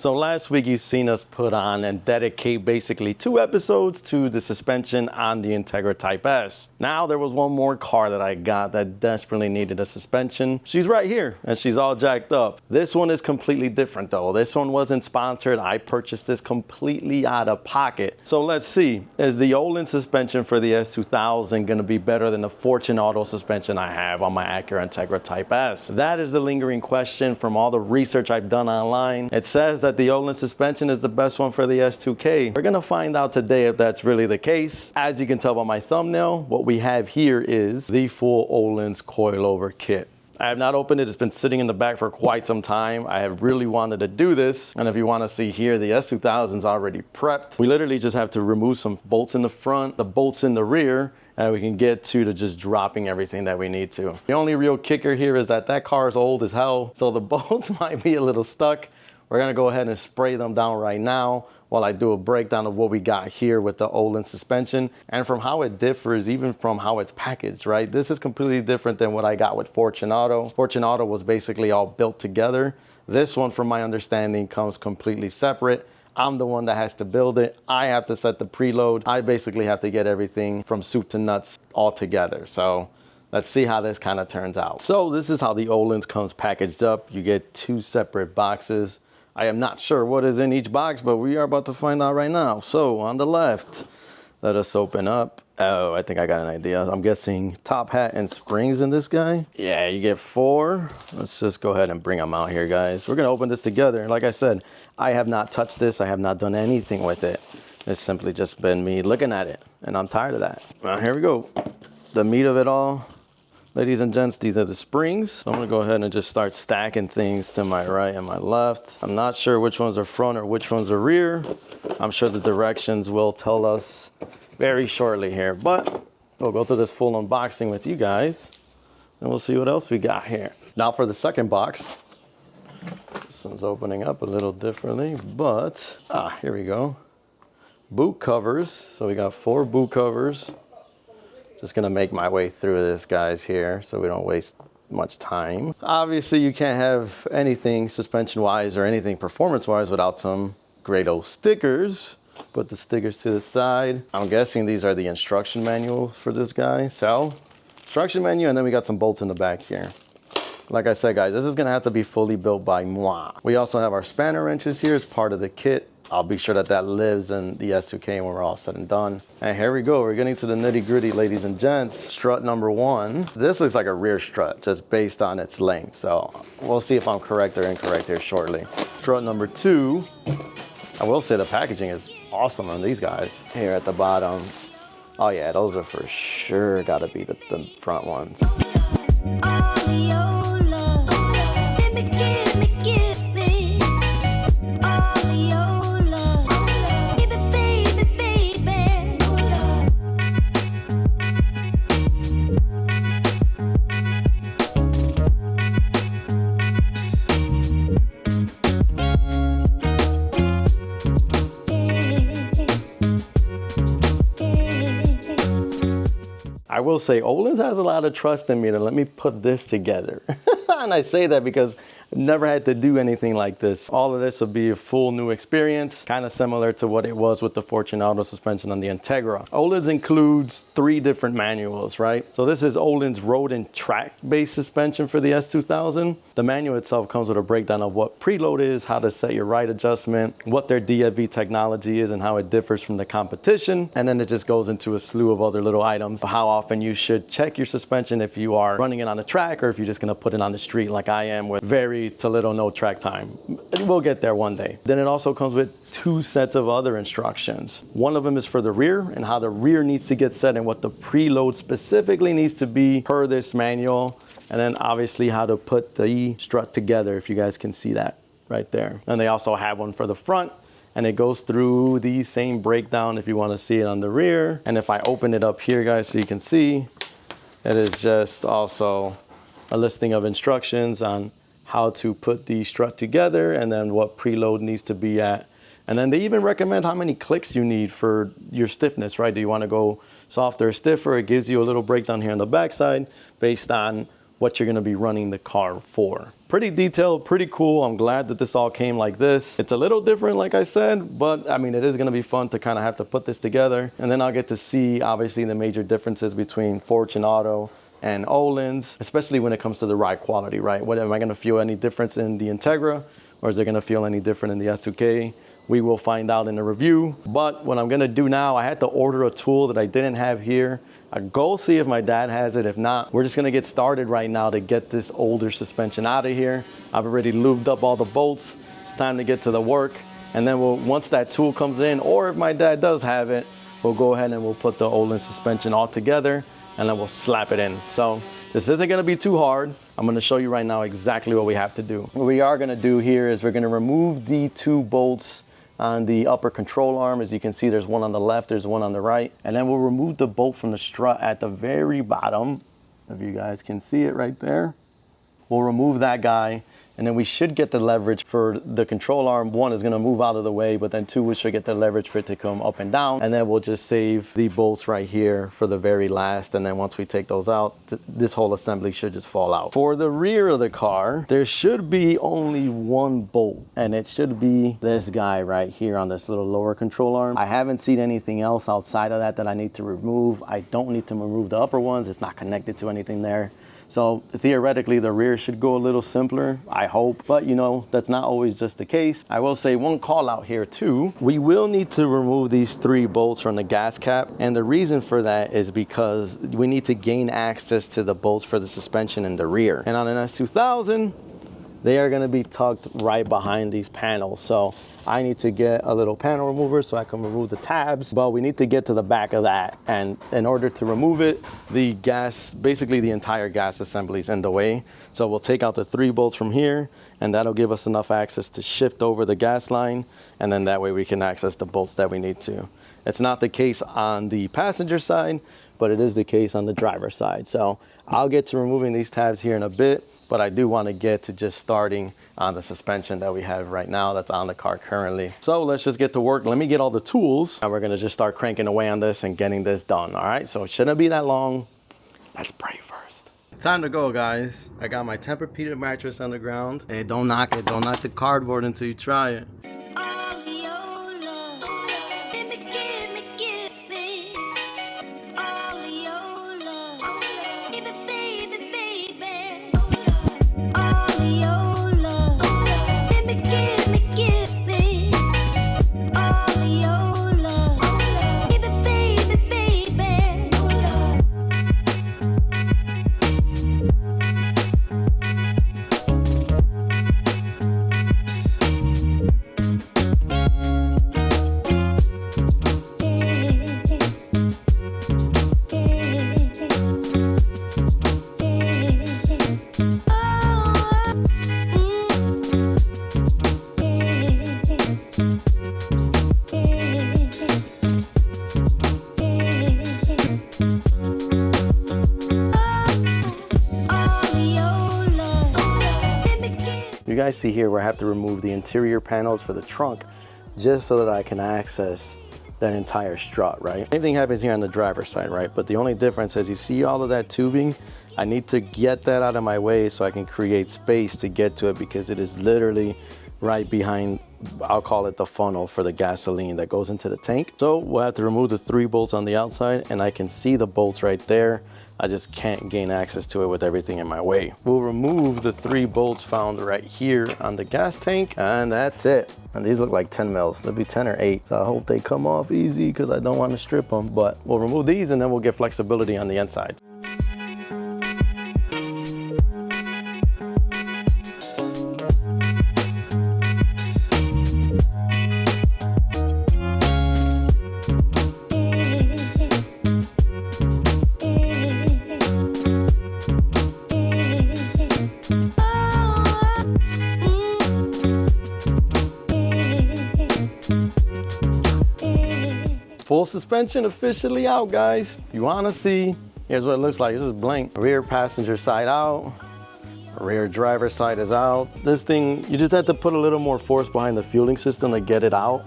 So last week you've seen us put on and dedicate basically 2 episodes to the suspension on the Integra Type S. Now there was one more car that I got that desperately needed a suspension. She's right here and she's all jacked up. This one is completely different though. This one wasn't sponsored. I purchased this completely out of pocket. So let's see, is the Ohlins suspension for the S2000 gonna be better than the Fortune Auto suspension I have on my Acura Integra Type S? That is the lingering question from all the research I've done online. It says that the Ohlins suspension is the best one for the S2K. We're gonna find out today if that's really the case. As you can tell by my thumbnail, what we have here is the full Ohlins coilover kit. I have not opened it. It's been sitting in the back for quite some time. I have really wanted to do this. And if you want to see here, the S2000 is already prepped. We literally just have to remove some bolts in the front, the bolts in the rear, and we can get to just dropping everything that we need to. The only real kicker here is that car is old as hell, so the bolts might be a little stuck. We're gonna go ahead and spray them down right now while I do a breakdown of what we got here with the Ohlins suspension and from how it differs even from how it's packaged, right? This is completely different than what I got with Fortune Auto. Fortune Auto was basically all built together. This one, from my understanding, comes completely separate. I'm the one that has to build it. I have to set the preload. I basically have to get everything from soup to nuts all together. So let's see how this kind of turns out. So this is how the Ohlins comes packaged up. You get 2 separate boxes. I am not sure what is in each box, but we are about to find out right now. So on the left, let us open up. Oh, I think I got an idea. I'm guessing top hat and springs in this guy. Yeah, you get 4. Let's just go ahead and bring them out here, guys. We're gonna open this together. Like I said, I have not touched this. I have not done anything with it. It's simply just been me looking at it, and I'm tired of that. Here we go. The meat of it all. Ladies and gents, these are the springs. So I'm gonna go ahead and just start stacking things to my right and my left. I'm not sure which ones are front or which ones are rear. I'm sure the directions will tell us very shortly here, but we'll go through this full unboxing with you guys and we'll see what else we got here. Now for the second box. This one's opening up a little differently, but here we go. Boot covers. So we got 4 boot covers. Just gonna make my way through this, guys, here so we don't waste much time. Obviously, you can't have anything suspension-wise or anything performance-wise without some great old stickers. Put the stickers to the side. I'm guessing these are the instruction manual for this guy. So, instruction menu, and then we got some bolts in the back here. Like I said, guys, this is gonna have to be fully built by moi. We also have our spanner wrenches here as part of the kit. I'll be sure that that lives in the S2K when we're all said and done. And here we go. We're getting to the nitty gritty, ladies and gents. Strut number 1. This looks like a rear strut just based on its length. So we'll see if I'm correct or incorrect here shortly. Strut number 2. I will say the packaging is awesome on these guys. Here at the bottom. Oh yeah, those are for sure gotta be the front ones. I will say Ohlins has a lot of trust in me to let me put this together. And I say that because I've never had to do anything like this. All of this will be a full new experience, kind of similar to what it was with the Fortune Auto suspension on the Integra. Ohlins includes 3 different manuals, right? So this is Ohlins road and track-based suspension for the S2000. The manual itself comes with a breakdown of what preload is, how to set your right adjustment, what their DFV technology is and how it differs from the competition. And then it just goes into a slew of other little items. How often you should check your suspension if you are running it on the track or if you're just gonna put it on the street like I am with very to little no track time. We'll get there one day. Then it also comes with 2 sets of other instructions. One of them is for the rear and how the rear needs to get set and what the preload specifically needs to be per this manual. And then obviously how to put the strut together, if you guys can see that right there. And they also have one for the front and it goes through the same breakdown if you want to see it on the rear. And if I open it up here, guys, so you can see, it is just also a listing of instructions on how to put the strut together and then what preload needs to be at. And then they even recommend how many clicks you need for your stiffness, right? Do you want to go softer or stiffer? It gives you a little breakdown here on the backside based on what you're gonna be running the car for. Pretty detailed, pretty cool. I'm glad that this all came like this. It's a little different, like I said, but I mean, it is gonna be fun to kind of have to put this together. And then I'll get to see, obviously, the major differences between Fortune Auto and Ohlins, especially when it comes to the ride quality, right? What, am I gonna feel any difference in the Integra, or is it gonna feel any different in the S2K? We will find out in the review. But what I'm gonna do now, I had to order a tool that I didn't have here. I'll go see if my dad has it. If not, we're just gonna get started right now to get this older suspension out of here. I've already lubed up all the bolts. It's time to get to the work. And then once that tool comes in, or if my dad does have it, we'll go ahead and we'll put the Ohlins suspension all together and then we'll slap it in. So this isn't gonna be too hard. I'm gonna show you right now exactly what we have to do. What we are gonna do here is we're gonna remove the 2 bolts on the upper control arm. As you can see, there's one on the left, there's one on the right. And then we'll remove the bolt from the strut at the very bottom. If you guys can see it right there. We'll remove that guy, and then we should get the leverage for the control arm. 1 is gonna move out of the way, but then 2, we should get the leverage for it to come up and down. And then we'll just save the bolts right here for the very last. And then once we take those out, this whole assembly should just fall out. For the rear of the car, there should be only 1 bolt, and it should be this guy right here on this little lower control arm. I haven't seen anything else outside of that I need to remove. I don't need to remove the upper ones. It's not connected to anything there. So theoretically, the rear should go a little simpler, I hope, but you know, that's not always just the case. I will say one call out here too. We will need to remove these 3 bolts from the gas cap. And the reason for that is because we need to gain access to the bolts for the suspension in the rear. And on an S2000, they are gonna be tucked right behind these panels. So I need to get a little panel remover so I can remove the tabs, but we need to get to the back of that. And in order to remove it, the gas, basically the entire gas assembly is in the way. So we'll take out the 3 bolts from here, and that'll give us enough access to shift over the gas line. And then that way we can access the bolts that we need to. It's not the case on the passenger side, but it is the case on the driver's side. So I'll get to removing these tabs here in a bit, but I do want to get to just starting on the suspension that we have right now that's on the car currently. So let's just get to work. Let me get all the tools, and we're gonna just start cranking away on this and getting this done, all right? So it shouldn't be that long. Let's pray first. It's time to go, guys. I got my Tempur-Pedic mattress on the ground. Hey, don't knock it. Don't knock the cardboard until you try it. You guys see here where I have to remove the interior panels for the trunk just so that I can access that entire strut, right? Same thing happens here on the driver's side, right? But the only difference is you see all of that tubing, I need to get that out of my way so I can create space to get to it, because it is literally right behind, I'll call it the funnel for the gasoline that goes into the tank. So we'll have to remove the 3 bolts on the outside, and I can see the bolts right there. I just can't gain access to it with everything in my way. We'll remove the 3 bolts found right here on the gas tank, and that's it. And these look like 10 mils. They'll be 10 or 8. So I hope they come off easy because I don't want to strip them. But we'll remove these and then we'll get flexibility on the inside. Full suspension officially out, guys. You wanna see, here's what it looks like. This is blank. Rear passenger side out. Rear driver side is out. This thing, you just have to put a little more force behind the fueling system to get it out.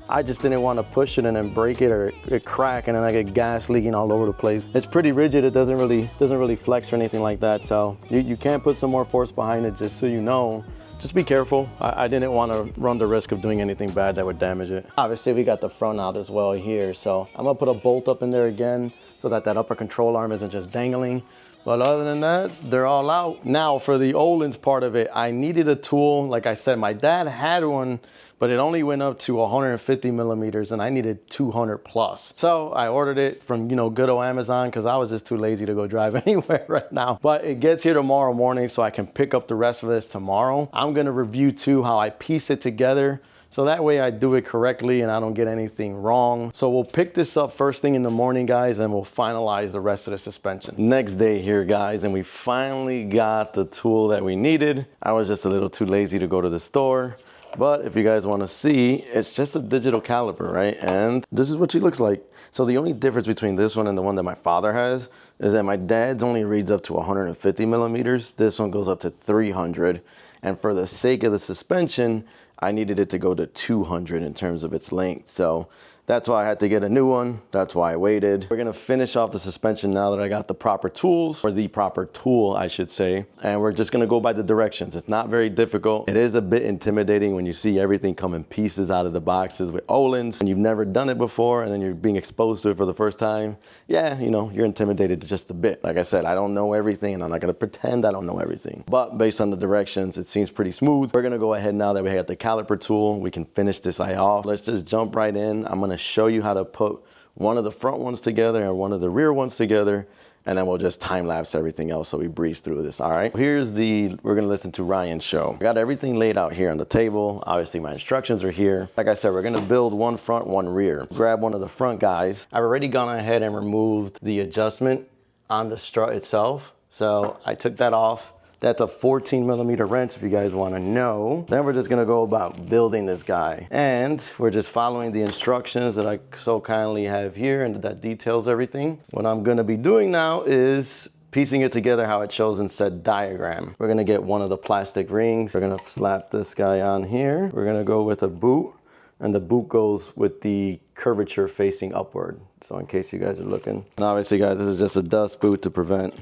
I just didn't want to push it and then break it or it crack and then I get gas leaking all over the place. It's pretty rigid. It doesn't really flex or anything like that. So you can put some more force behind it, just so you know. Just be careful. I didn't want to run the risk of doing anything bad that would damage it. Obviously we got the front out as well here. So I'm gonna put a bolt up in there again so that that upper control arm isn't just dangling. But other than that, they're all out. Now for the Ohlins part of it, I needed a tool. Like I said, my dad had one, but it only went up to 150 millimeters and I needed 200 plus. So I ordered it from, you know, good old Amazon because I was just too lazy to go drive anywhere right now. But it gets here tomorrow morning so I can pick up the rest of this tomorrow. I'm gonna review too how I piece it together. So that way I do it correctly and I don't get anything wrong. So we'll pick this up first thing in the morning, guys, and we'll finalize the rest of the suspension. Next day here, guys, and we finally got the tool that we needed. I was just a little too lazy to go to the store. But if you guys want to see, it's just a digital caliper, right? And this is what she looks like. So the only difference between this one and the one that my father has is that my dad's only reads up to 150 millimeters. This one goes up to 300. And for the sake of the suspension, I needed it to go to 200 in terms of its length. So that's why I had to get a new one. That's why I waited. We're gonna finish off the suspension now that I got the proper tools, or the proper tool, I should say. And we're just gonna go by the directions. It's not very difficult. It is a bit intimidating when you see everything come in pieces out of the boxes with Ohlins and you've never done it before and then you're being exposed to it for the first time. Yeah, you know, you're intimidated just a bit. Like I said, I don't know everything and I'm not gonna pretend I don't know everything. But based on the directions, it seems pretty smooth. We're gonna go ahead now that we have the caliper tool. We can finish this eye off. Let's just jump right in. I'm gonna show you how to put one of the front ones together and one of the rear ones together, and then we'll just time lapse everything else so we breeze through this. All right, we're gonna listen to Ryan's show. I got everything laid out here on the table. Obviously my instructions are here. Like I said, we're gonna build one front, one rear. Grab one of the front guys. I've already gone ahead and removed the adjustment on the strut itself. So I took that off. That's a 14 millimeter wrench if you guys wanna know. Then we're just gonna go about building this guy. And we're just following the instructions that I so kindly have here and that details everything. What I'm gonna be doing now is piecing it together how it shows in said diagram. We're gonna get one of the plastic rings. We're gonna slap this guy on here. We're gonna go with a boot, and the boot goes with the curvature facing upward. So in case you guys are looking. And obviously guys, this is just a dust boot to prevent,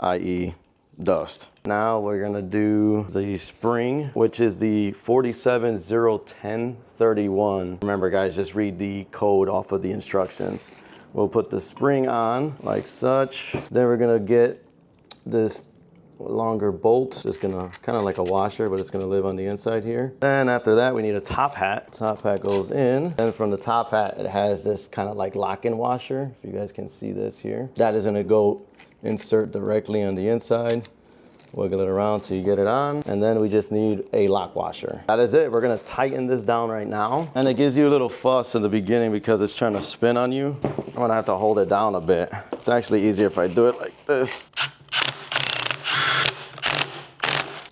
i.e. dust. Now we're gonna do the spring, which is the 4701031. Remember guys, just read the code off of the instructions. We'll put the spring on like such. Then we're gonna get this longer bolt, just gonna kind of like a washer, but it's gonna live on the inside here. Then after that, we need a top hat. Top hat goes in. Then from the top hat, it has this kind of like lock-in washer. If you guys can see this here. That is gonna go insert directly on the inside. Wiggle it around till you get it on. And then we just need a lock washer. That is it. We're gonna tighten this down right now. And it gives you a little fuss in the beginning because it's trying to spin on you. I'm gonna have to hold it down a bit. It's actually easier if I do it like this.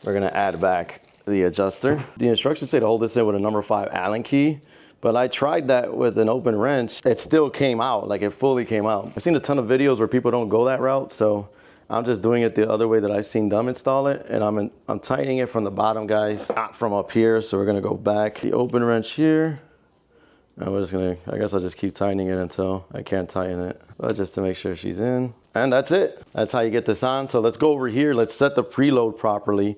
We're gonna add back the adjuster. The instructions say to hold this in with a number 5 Allen key, but I tried that with an open wrench. It still came out, like it fully came out. I've seen a ton of videos where people don't go that route, so I'm just doing it the other way that I've seen them install it, and I'm tightening it from the bottom, guys, not from up here. So we're gonna go back the open wrench here, and we're just gonna, I guess I'll just keep tightening it until I can't tighten it, but just to make sure she's in. And that's it. That's how you get this on. So let's go over here. Let's set the preload properly,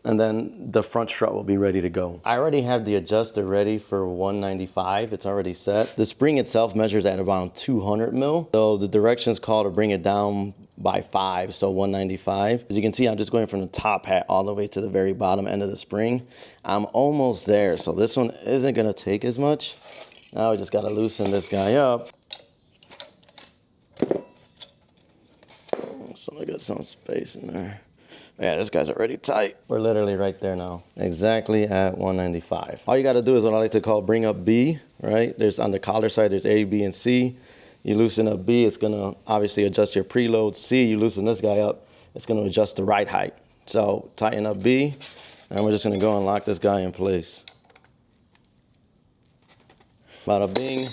and then the front strut will be ready to go. I already have the adjuster ready for 195. It's already set. The spring itself measures at around 200 mil. So the directions call to bring it down by 5, so 195. As you can see, I'm just going from the top hat all the way to the very bottom end of the spring. I'm almost there, so this one isn't gonna take as much. Now we just gotta loosen this guy up. So I got some space in there. Yeah, this guy's already tight. We're literally right there now. Exactly at 195. All you gotta do is what I like to call bring up B, right? There's on the collar side, there's A, B, and C. You loosen up B, it's gonna obviously adjust your preload. C, you loosen this guy up, it's gonna adjust the ride height. So tighten up B, and we're just gonna go and lock this guy in place. Bada bing,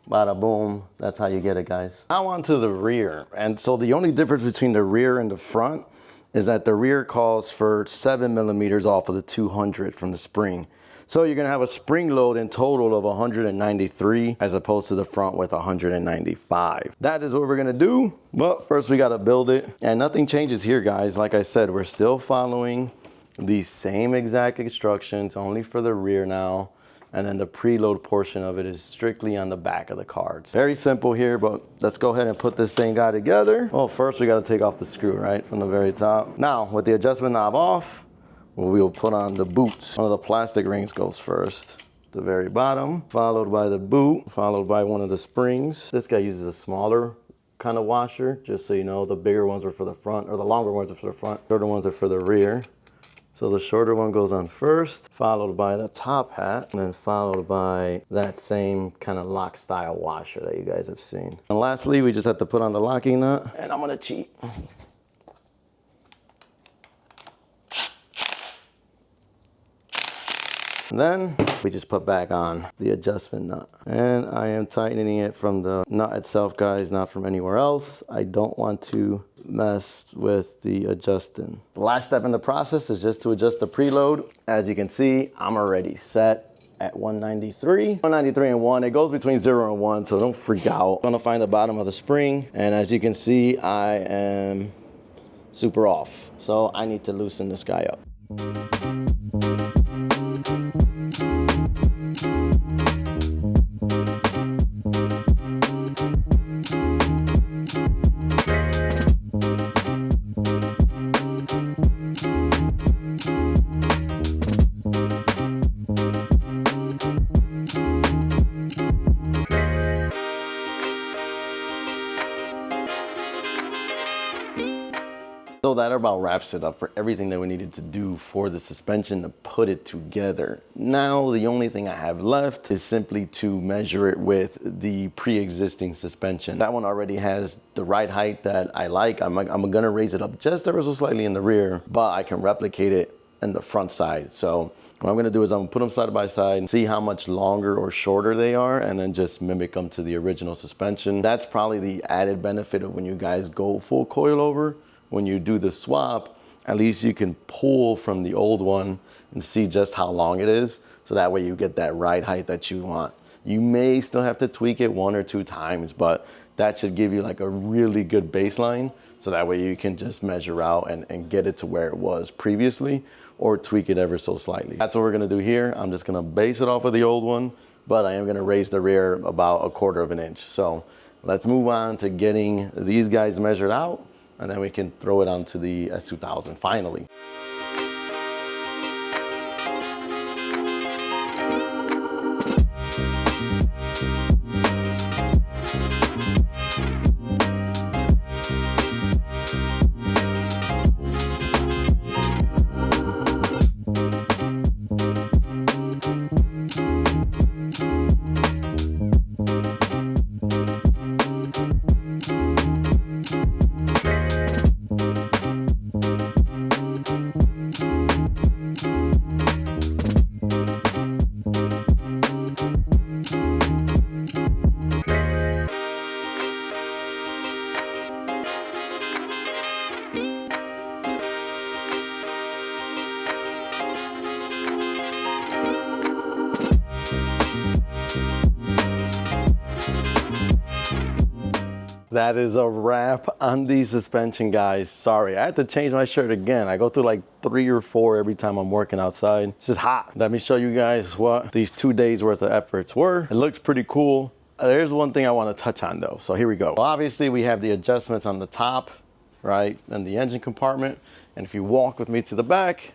bada boom. That's how you get it, guys. Now on to the rear. And so the only difference between the rear and the front is that the rear calls for 7 millimeters off of the 200 from the spring. So you're gonna have a spring load in total of 193 as opposed to the front with 195. That is what we're gonna do. But first we gotta build it. And nothing changes here, guys. Like I said, we're still following the same exact instructions, only for the rear now. And then the preload portion of it is strictly on the back of the car. It's very simple here, but let's go ahead and put this thing guy together. Well, first we gotta take off the screw, right, from the very top. Now, with the adjustment knob off, we'll put on the boots. One of the plastic rings goes first, the very bottom, followed by the boot, followed by one of the springs. This guy uses a smaller kind of washer, just so you know. The bigger ones are for the front, or the longer ones are for the front. Shorter ones are for the rear. So the shorter one goes on first, followed by the top hat, and then followed by that same kind of lock style washer that you guys have seen. And lastly, we just have to put on the locking nut, and I'm gonna cheat. And then we just put back on the adjustment nut. And I am tightening it from the nut itself, guys, not from anywhere else. I don't want to mess with the adjusting. The last step in the process is just to adjust the preload. As you can see, I'm already set at 193. 193 and 1. It goes between 0 and 1, so don't freak out. I'm gonna find the bottom of the spring, and as you can see, I am super off. So I need to loosen this guy up. So that about wraps it up for everything that we needed to do for the suspension to put it together. Now, the only thing I have left is simply to measure it with the pre-existing suspension. That one already has the right height that I like. I'm gonna raise it up just ever so slightly in the rear, but I can replicate it in the front side. So what I'm gonna do is I'm gonna put them side by side, see how much longer or shorter they are, and then just mimic them to the original suspension. That's probably the added benefit of when you guys go full coilover. When you do the swap, at least you can pull from the old one and see just how long it is. So that way you get that right height that you want. You may still have to tweak it 1 or 2 times, but that should give you like a really good baseline. So that way you can just measure out and get it to where it was previously, or tweak it ever so slightly. That's what we're gonna do here. I'm just gonna base it off of the old one, but I am gonna raise the rear about 1/4 of an inch. So let's move on to getting these guys measured out, and then we can throw it onto the S2000 finally. That is a wrap on the suspension, guys. Sorry, I had to change my shirt again. I go through like 3 or 4 every time I'm working outside. It's just hot. Let me show you guys what these 2 days worth of efforts were. It looks pretty cool. There's one thing I want to touch on though. So here we go. Well, obviously we have the adjustments on the top, right, and the engine compartment. And if you walk with me to the back,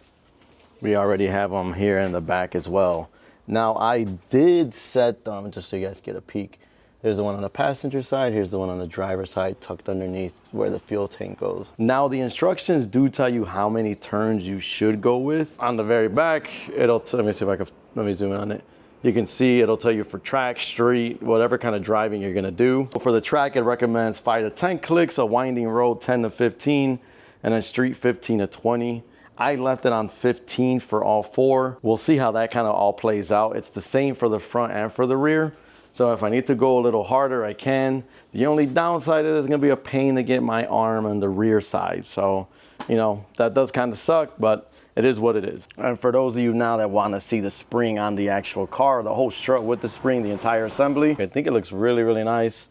we already have them here in the back as well. Now I did set them, just so you guys get a peek. Here's the one on the passenger side. Here's the one on the driver's side, tucked underneath where the fuel tank goes. Now the instructions do tell you how many turns you should go with. On the very back, it'll, let me see if I can, let me zoom in on it. You can see it'll tell you for track, street, whatever kind of driving you're gonna do. For the track, it recommends 5 to 10 clicks, a winding road 10 to 15, and then street 15 to 20. I left it on 15 for all 4. We'll see how that kind of all plays out. It's the same for the front and for the rear. So if I need to go a little harder, I can. The only downside is it's gonna be a pain to get my arm on the rear side. So, you know, that does kind of suck, but it is what it is. And for those of you now that want to see the spring on the actual car, the whole strut with the spring, the entire assembly, I think it looks really, really nice.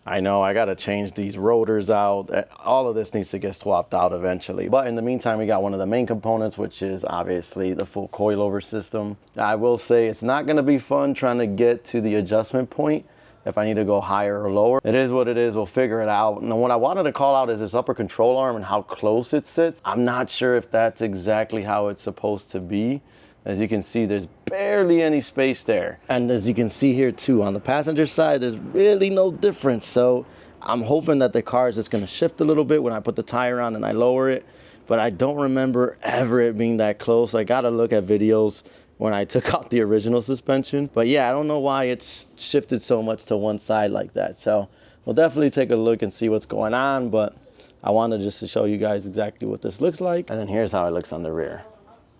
I know I got to change these rotors out. All of this needs to get swapped out eventually. But in the meantime, we got one of the main components, which is obviously the full coilover system. I will say it's not going to be fun trying to get to the adjustment point if I need to go higher or lower. It is what it is. We'll figure it out. And what I wanted to call out is this upper control arm and how close it sits. I'm not sure if that's exactly how it's supposed to be. As you can see, there's barely any space there. And as you can see here too, on the passenger side, there's really no difference. So I'm hoping that the car is just gonna shift a little bit when I put the tire on and I lower it. But I don't remember ever it being that close. I gotta look at videos when I took out the original suspension. But yeah, I don't know why it's shifted so much to one side like that. So we'll definitely take a look and see what's going on. But I wanted just to show you guys exactly what this looks like. And then here's how it looks on the rear.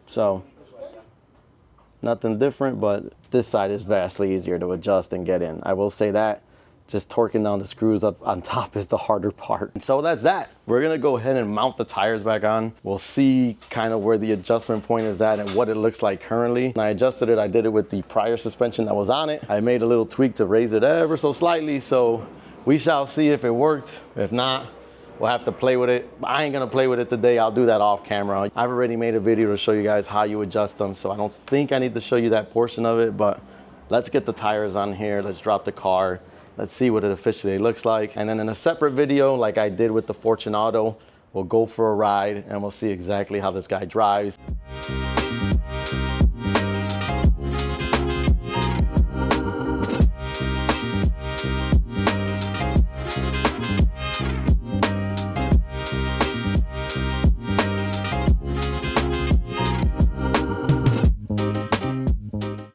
So nothing different, but this side is vastly easier to adjust and get in. I will say that. Just torquing down the screws up on top is the harder part. And so that's that. We're gonna go ahead and mount the tires back on. We'll see kind of where the adjustment point is at and what it looks like currently. And I adjusted it, I did it with the prior suspension that was on it. I made a little tweak to raise it ever so slightly, so we shall see if it worked. If not, we'll have to play with it. I ain't gonna play with it today. I'll do that off camera. I've already made a video to show you guys how you adjust them, so I don't think I need to show you that portion of it, but let's get the tires on here. Let's drop the car. Let's see what it officially looks like. And then in a separate video, like I did with the Fortunato, we'll go for a ride and we'll see exactly how this guy drives.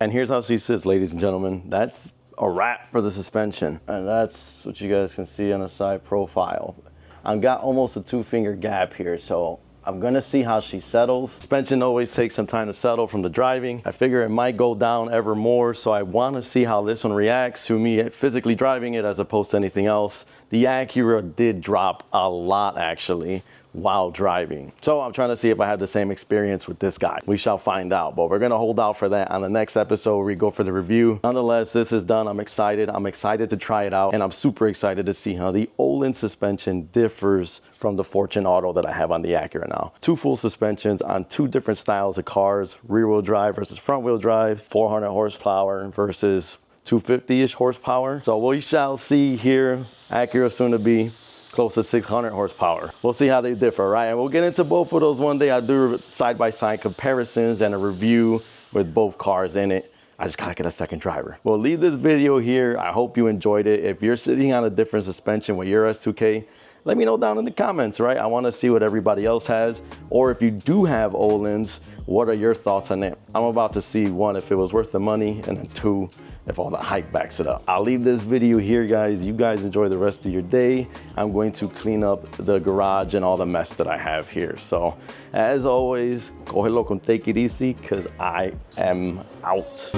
And here's how she sits, ladies and gentlemen. That's a wrap for the suspension. And that's what you guys can see on the side profile. I've got almost a 2-finger gap here, so I'm gonna see how she settles. Suspension always takes some time to settle from the driving. I figure it might go down ever more, so I wanna see how this one reacts to me physically driving it as opposed to anything else. The Acura did drop a lot actually while driving. So I'm trying to see if I had the same experience with this guy. We shall find out, but we're gonna hold out for that on the next episode where we go for the review. Nonetheless, this is done. I'm excited. I'm excited to try it out, and I'm super excited to see how the Ohlins suspension differs from the Fortunato that I have on the Acura now. 2 full suspensions on 2 different styles of cars, rear-wheel drive versus front-wheel drive, 400 horsepower versus 250-ish horsepower. So we shall see here. Acura soon to be close to 600 horsepower. We'll see how they differ, right? And we'll get into both of those one day. I'll do side-by-side comparisons and a review with both cars in it. I just gotta get a second driver. We'll leave this video here. I hope you enjoyed it. If you're sitting on a different suspension with your S2K, let me know down in the comments, right? I wanna see what everybody else has. Or if you do have Ohlins, what are your thoughts on it? I'm about to see, 1, if it was worth the money, and then 2, if all the hype backs it up. I'll leave this video here, guys. You guys enjoy the rest of your day. I'm going to clean up the garage and all the mess that I have here. So, as always, cógelo con take it easy, because I am out.